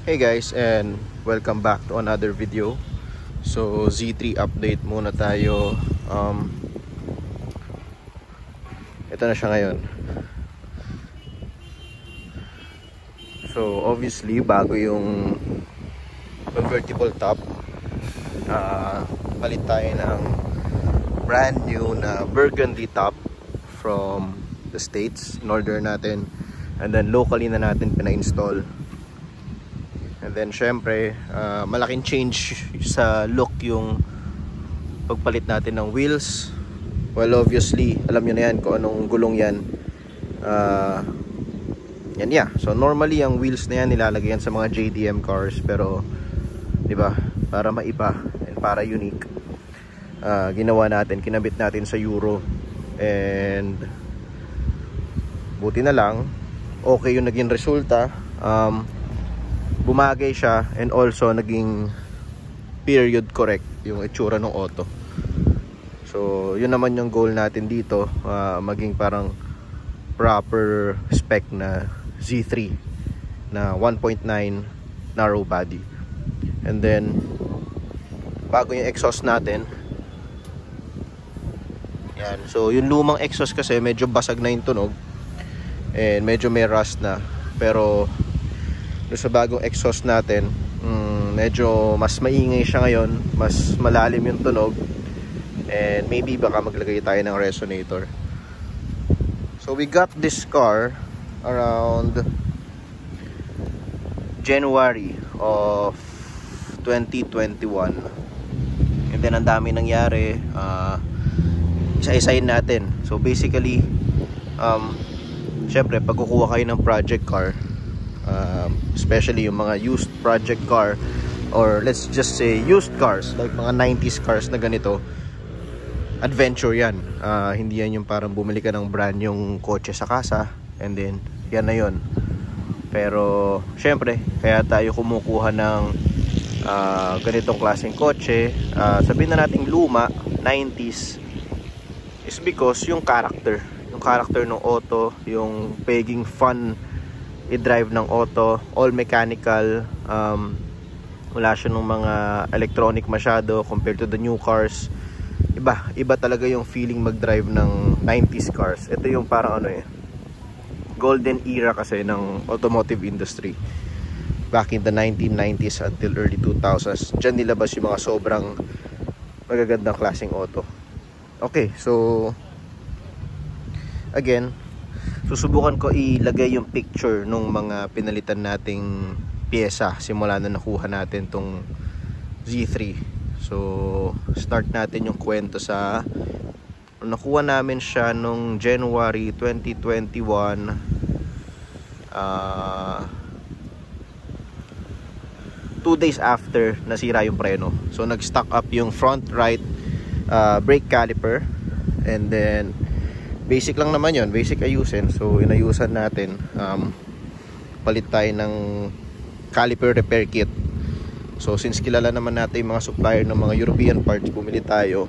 Hey guys, and welcome back to another video. So Z3 update muna tayo. Ito na siya ngayon. So obviously bago yung convertible top, palit tayo ng brand new na burgundy top from the States. In-order natin and then locally na natin pina-install. And then syempre malaking change sa look yung pagpalit natin ng wheels. Well, obviously alam nyo na yan kung anong gulong yan. Yan yeah. So normally ang wheels na yan nilalagay yan sa mga JDM cars, pero diba, para maiba and para unique, ginawa natin, kinabit natin sa Euro. And buti na lang okay yung naging resulta. Bumagay siya and also naging period correct yung itsura ng auto. So yun naman yung goal natin dito, maging parang proper spec na Z3 na 1.9 narrow body. And then bago yung exhaust natin, yan. So yung lumang exhaust kasi medyo basag na yung tunog and medyo may rust na, pero sa bagong exhaust natin, medyo mas maingay siya ngayon, mas malalim yung tunog, and maybe baka maglagay tayo ng resonator. So we got this car around January of 2021, and then ang dami nangyari. Isa-isayin natin. So basically syempre pag kukuha kayo ng project car, especially yung mga used project car, or let's just say used cars like mga 90s cars na ganito, adventure yan. Hindi yan yung parang bumili ka ng brand yung kotse sa kasa and then yan na yun. Pero syempre kaya tayo kumukuha ng ganitong klaseng kotse, sabihin na nating luma, 90s, is because yung character ng auto, yung paging fun i-drive ng auto, all mechanical, wala siya ng mga electronic masyado compared to the new cars. Iba talaga yung feeling mag-drive ng 90s cars. Ito yung parang golden era kasi ng automotive industry back in the 1990s until early 2000s. Diyan nilabas yung mga sobrang magagandang klaseng auto. Okay, so again, susubukan ko ilagay yung picture nung mga pinalitan nating pyesa simula na nakuha natin tong Z3. So start natin yung kwento sa nakuha namin siya nung January 2021. 2 days after nasira yung preno. So nag-stock up yung front right brake caliper, and then basic lang naman yun, basic ayusin. So inayusan natin, palit tayo ng caliper repair kit. So since kilala naman natin yung mga supplier ng mga European parts, bumili tayo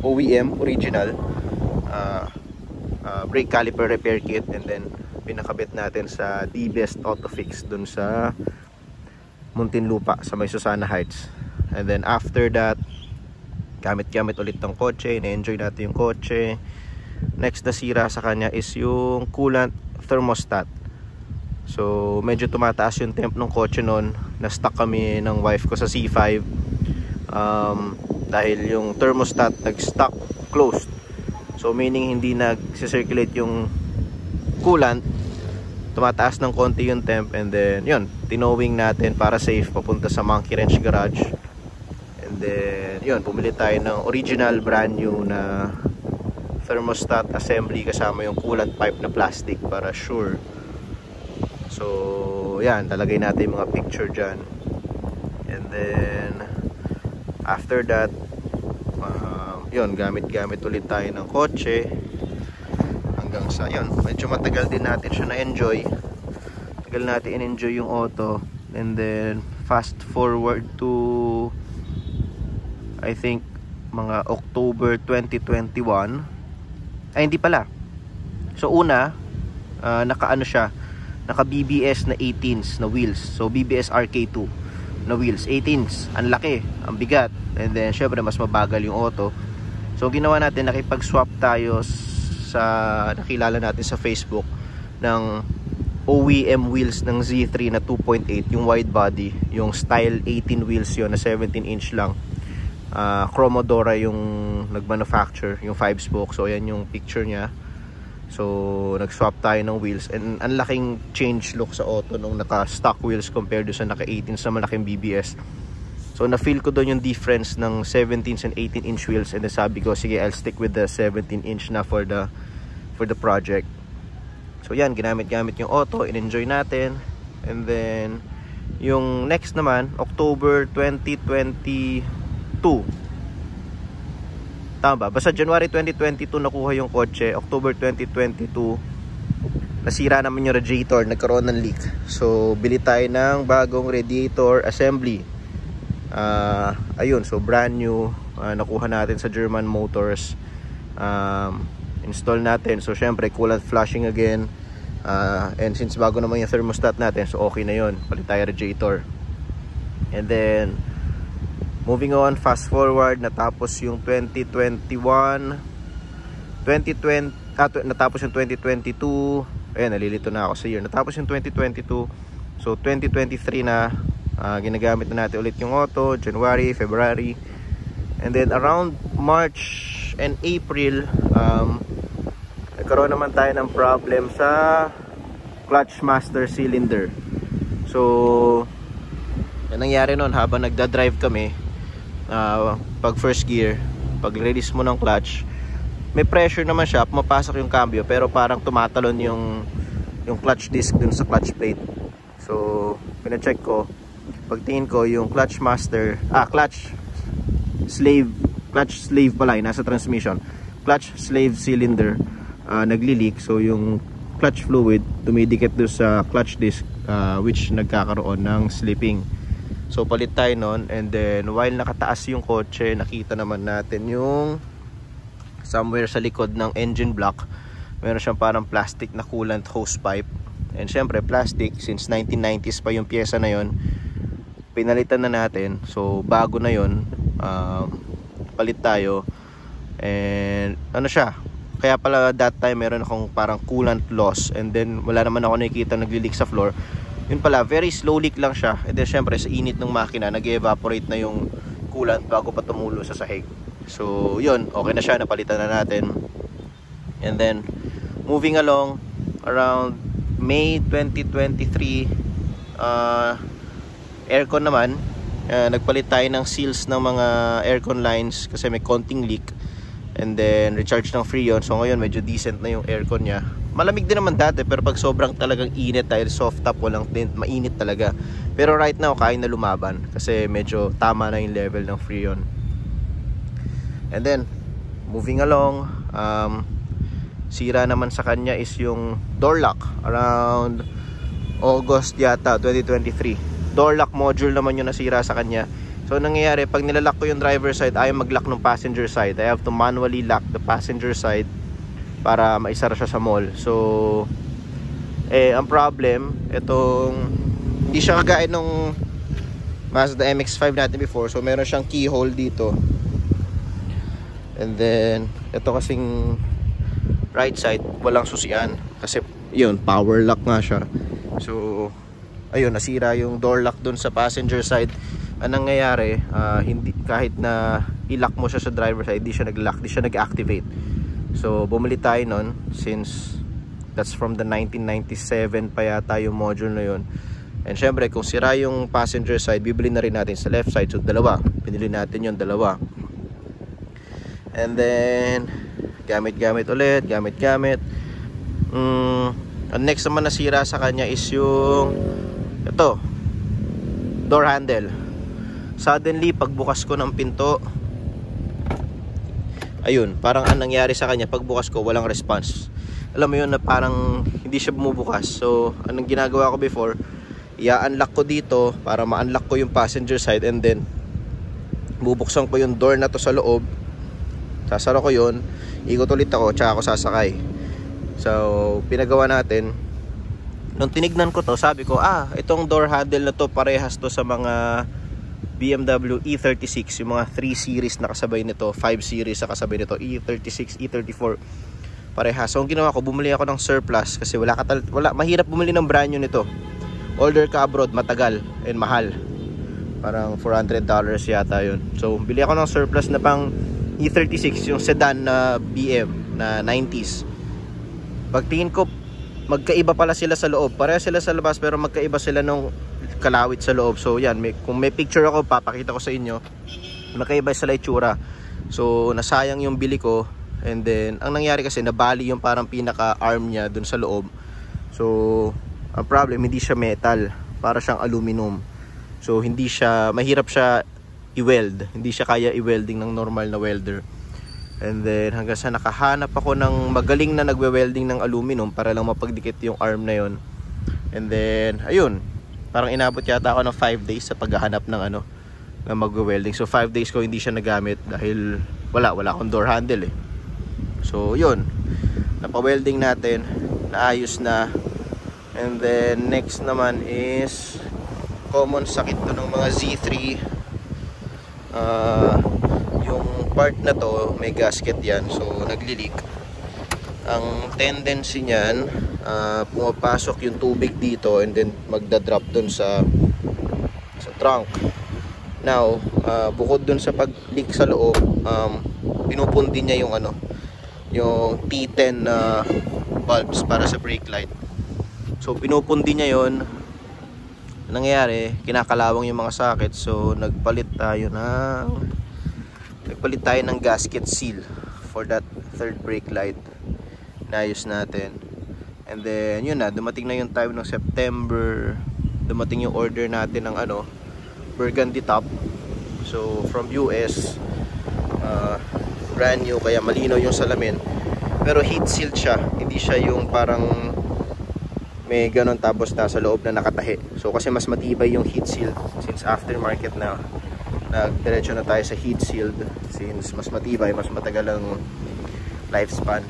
OEM original brake caliper repair kit, and then pinakabit natin sa D-Best Auto Fix dun sa Muntinlupa sa may Susana Heights. And then after that, gamit ulit ng kotse, na-enjoy natin yung kotse. Next na sira sa kanya is yung coolant thermostat. So medyo tumataas yung temp ng kotse noon. Na-stuck kami ng wife ko sa C5 dahil yung thermostat nag-stuck closed. So meaning hindi nag-circulate yung coolant, tumataas ng konti yung temp, and then yun, tinowing natin para safe papunta sa Monkey Wrench Garage. And then yun, bumili tayo ng original brand new na thermostat assembly kasama yung coolant pipe na plastic para sure. So yan, talagay natin yung mga picture dyan. And then after that, yun, gamit ulit tayo ng kotse hanggang sa yun, medyo matagal din natin siya na-enjoy. Tagal natin in-enjoy yung auto. And then fast forward to I think mga October 2021. Ay hindi pala. So una, nakaano siya, naka BBS na 18s na wheels. So BBS RK2 na wheels, 18s, ang laki, ang bigat, and then syempre mas mabagal yung auto. So ginawa natin, nakipag-swap tayo sa nakilala natin sa Facebook ng OEM wheels ng Z3 na 2.8, yung wide body, yung style 18 wheels yon na 17 inch lang. Chromodora yung nagmanufacture, yung 5 spoke. So ayan yung picture niya. So nag-swap tayo ng wheels, and ang laking change look sa auto nung naka stock wheels compared to sa naka 18 sa malaking BBS. So na-feel ko doon yung difference ng 17s and 18 inch wheels, and then sabi ko sige, I'll stick with the 17 inch na for the project. So yan, ginamit-gamit yung auto, in-enjoy natin. And then yung next naman, October 2022, tama ba? Basta January 2022 nakuha yung kotse. October 2022 nasira naman yung radiator, nagkaroon ng leak. So bili tayo ng bagong radiator assembly. Ayun, so brand new, nakuha natin sa German Motors. Install natin. So syempre coolant flushing again. And since bago naman yung thermostat natin, so okay na yun. Palit tayo radiator. And then moving on, fast forward, natapos yung 2021, natapos yung 2022. Ayan, nalilito na ako sa year. Natapos yung 2022. So 2023 na, ginagamit na natin ulit yung auto, January, February. And then around March and April, nagkaroon naman tayo ng problem sa clutch master cylinder. So yan nangyari nun habang nagda-drive kami. Pag first gear, pag release mo ng clutch, may pressure naman siya, pumapasok yung cambio, pero parang tumatalon yung clutch disc dun sa clutch plate. So pina-check ko, pagtingin ko yung clutch master, clutch slave pala, nasa transmission, clutch slave cylinder, nagli-leak. So yung clutch fluid dumidikit doon sa clutch disc, which nagkakaroon ng slipping. So palit tayo nun, and then while nakataas yung kotse, nakita naman natin yung somewhere sa likod ng engine block, meron siyang parang plastic na coolant hose pipe. And syempre plastic, since 1990s pa yung pyesa na yon, pinalitan na natin. So bago na yon, palit tayo. And ano siya, kaya pala that time meron akong parang coolant loss, and then wala naman ako nakikita nagli-leak sa floor. Yun pala, very slow leak lang siya. And then syempre sa init ng makina, nag-evaporate na yung coolant bago pa tumulo sa sahig. So yun, okay na siya, napalitan na natin. And then moving along, around May 2023, aircon naman, nagpalit tayo ng seals ng mga aircon lines kasi may konting leak. And then recharge ng Freon. So ngayon medyo decent na yung aircon niya. Malamig din naman dati, pero pag sobrang talagang init dahil soft top, walang tint, mainit talaga. Pero right now kaya na lumaban kasi medyo tama na yung level ng Freon. And then moving along, sira naman sa kanya is yung door lock. Around August yata 2023, door lock module naman yung nasira sa kanya. So nangyayari, pag nilalak ko yung driver side, ayaw mag-lock ng passenger side. I have to manually lock the passenger side para maisara siya sa mall. So ang problem, itong hindi siya kagaya nung Mazda MX-5 natin before. So meron siyang keyhole dito. And then ito kasing right side, walang susian kasi yun, power lock nga siya. So ayun, nasira yung door lock dun sa passenger side. Anong nangyayari, hindi, kahit na i-lock mo siya sa driver side, di siya nag-lock, di siya nag-activate. So bumili tayo nun, since that's from the 1997 pa yata yung module na yun. And syempre kung sira yung passenger side, bibili na rin natin sa left side. So dalawa, pinili natin yung dalawa. And then gamit-gamit ulit, gamit-gamit. Ang next naman nasira sa kanya is yung ito, door handle. Suddenly pagbukas ko ng pinto, ayun, parang ang nangyari sa kanya, pagbukas ko walang response. Alam mo yun na parang hindi siya bumubukas. So anong ginagawa ko before, i-unlock ko dito para ma-unlock ko yung passenger side, and then bubuksan ko yung door na to sa loob, sasara ko yun, ikot ulit ako, tsaka ako sasakay. So pinagawa natin, Nung tinignan ko to, sabi ko, itong door handle na to parehas to sa mga BMW E36, yung mga 3 series na kasabay nito, 5 series na kasabay nito, E36, E34, parehas. So ang ginawa ko, bumili ako ng surplus kasi mahirap bumili ng brand new nito. Order ka abroad, matagal and mahal. Parang $400 yata yun. So bili ako ng surplus na pang E36, yung sedan na BM na 90s. Pagtingin ko, magkaiba pala sila sa loob. Pareha sila sa labas pero magkaiba sila nung kalawit sa loob. So yan, kung may picture ako, papakita ko sa inyo. Magkaiba sila itsura. So nasayang yung bili ko. And then ang nangyari kasi, nabali yung parang pinaka arm niya dun sa loob. So ang problem, hindi siya metal, para siyang aluminum. So hindi siya, mahirap siya i-weld. Hindi siya kaya i-welding ng normal na welder. And then hanggang sa nakahanap ako ng magaling na nagwe-welding ng aluminum para lang mapagdikit yung arm na yon. And then ayun, parang inabot yata ako ng 5 days sa paghahanap ng ng magwe-welding. So 5 days ko hindi siya nagamit dahil wala akong door handle eh. So yun, napa-welding natin, naayos na. And then next naman is common sakit to ng mga Z3. Yung part na to, may gasket yan, so nagli-leak. Ang tendency niyan, pumapasok yung tubig dito and then magda-drop dun sa trunk. Now, bukod dun sa pag-leak sa loob, pinupundi niya yung yung T10 bulbs para sa brake light. So pinupundi niya yon. Nangyayari, kinakalawang yung mga socket. So nagpalit tayo ng gasket seal for that third brake light. Naayos natin. And then yun na, dumating na yung time ng September. Dumating yung order natin ng burgundy top. So from US, brand new, kaya malinaw yung salamin. Pero heat sealed siya, hindi siya yung parang may ganon tapos nasa loob na nakatahi. So kasi mas matibay yung heat sealed, since aftermarket na, nagdiretso na tayo sa heat sealed since mas matibay, mas matagal ang lifespan.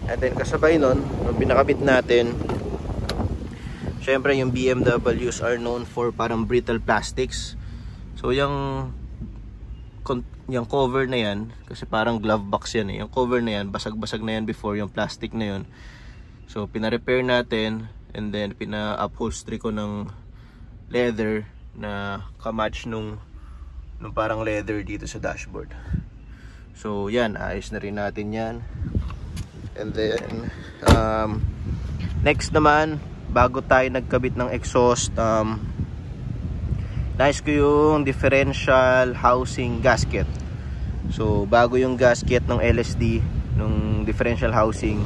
And then kasabay nun, nung pinakabit natin, syempre yung BMWs are known for parang brittle plastics. So yung cover na yan, kasi parang glove box yan eh, yung cover na yan, basag-basag na yan before, yung plastic na yun. So pina-repair natin. And then pina-upholstery ko ng leather na kamatch nung parang leather dito sa dashboard. So yan, ayos na rin natin yan. And then next naman, bago tayo nagkabit ng exhaust, nais ko yung differential housing gasket. So bago yung gasket ng LSD, nung differential housing,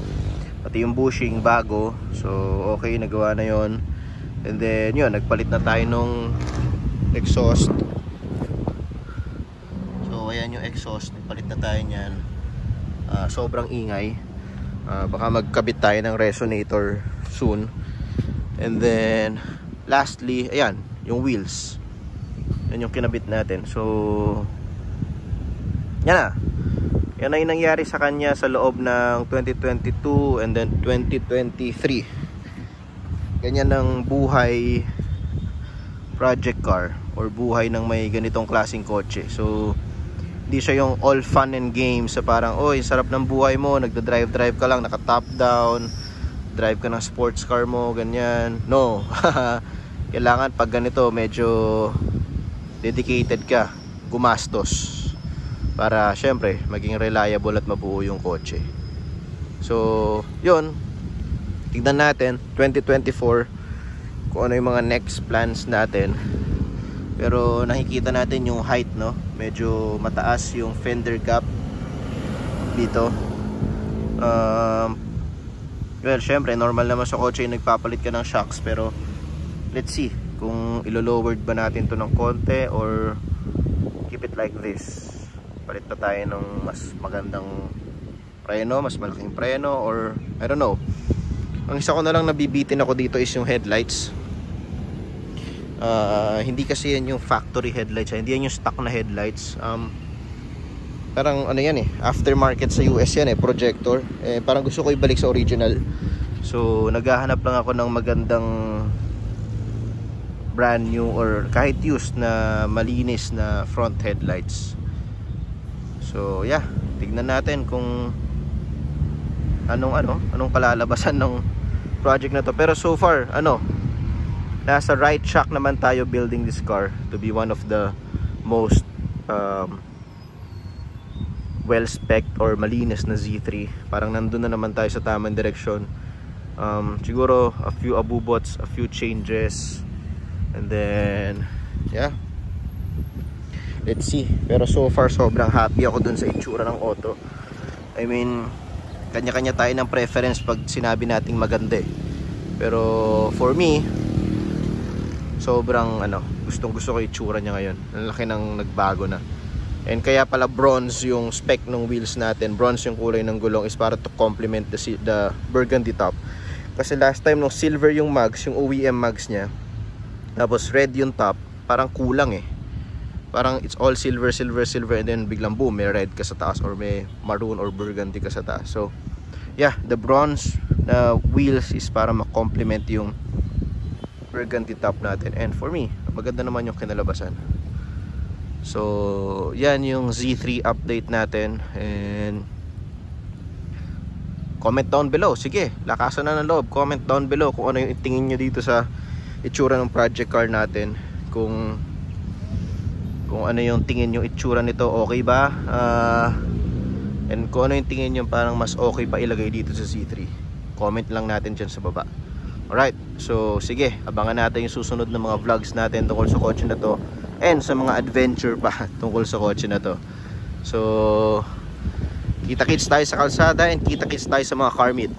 pati yung bushing bago. So okay, nagawa na yon. And then yun, nagpalit na tayo nung exhaust. So ayan yung exhaust, nagpalit na tayo nyan. Sobrang ingay. Baka magkabit tayo ng resonator soon. And then lastly, ayan, yung wheels. Yan yung kinabit natin. So yan na. Yan ay nangyari sa kanya sa loob ng 2022 and then 2023. Ganyan ang buhay project car or buhay ng may ganitong klaseng kotse. So hindi siya yung all fun and games sa parang, oy, sarap ng buhay mo, nagda-drive ka lang, naka top down, drive ka ng sports car mo, ganyan. No. Kailangan pag ganito medyo dedicated ka, gumastos, para syempre maging reliable at mabuo yung kotse. So yun, tignan natin 2024 kung ano yung mga next plans natin. Pero nakikita natin yung height, no, medyo mataas yung fender gap dito. Well, syempre normal naman sa kotse yung nagpapalit ka ng shocks, pero let's see kung ilo-lowered ba natin to ng konti or keep it like this. Palit pa tayo ng mas magandang preno, mas malaking preno, or I don't know. Ang isa ko na lang nabibitin ako dito is yung headlights. Hindi kasi yan yung factory headlights, hindi yan yung stock na headlights. Parang ano yan eh, aftermarket sa US yan eh, projector. Parang gusto ko ibalik sa original. So naghahanap lang ako ng magandang brand new or kahit used na malinis na front headlights. So yeah, tignan natin kung anong kalalabasan ng project na to. Pero so far, nasa right track naman tayo building this car to be one of the most well spec or malinis na Z3. Parang nandun na naman tayo sa tamang direksyon. Siguro a few abubots, a few changes, and then yeah, let's see. Pero so far sobrang happy ako dun sa itsura ng auto. I mean, kanya-kanya tayo ng preference pag sinabi nating maganda eh. Pero for me, sobrang gustong gusto ko itsura niya ngayon. Ang laki ng nagbago na. And kaya pala bronze yung spec ng wheels natin. Bronze yung kulay ng gulong is para to complement the burgundy top. Kasi last time nung silver yung mags, yung OEM mags niya, tapos red yung top, parang kulang eh. Parang it's all silver, and then biglang boom, may red ka sa taas or may maroon or burgundy ka sa taas. So yeah, the bronze wheels is para ma-complement yung burgundy top natin. And for me, maganda naman yung kinalabasan. So yan yung Z3 update natin. And comment down below. Sige, lakasan na ng loob. Comment down below kung ano yung tingin nyo dito sa itsura ng project car natin. Kung ano yung tingin yung itsura nito, okay ba? And kung ano yung tingin nyo parang mas okay pa ilagay dito sa Z3. Comment lang natin dyan sa baba. Alright, so sige, abangan natin yung susunod na mga vlogs natin tungkol sa kotse na to. And sa mga adventure pa tungkol sa kotse na to. So kita-kits tayo sa kalsada and kita-kits tayo sa mga car meet.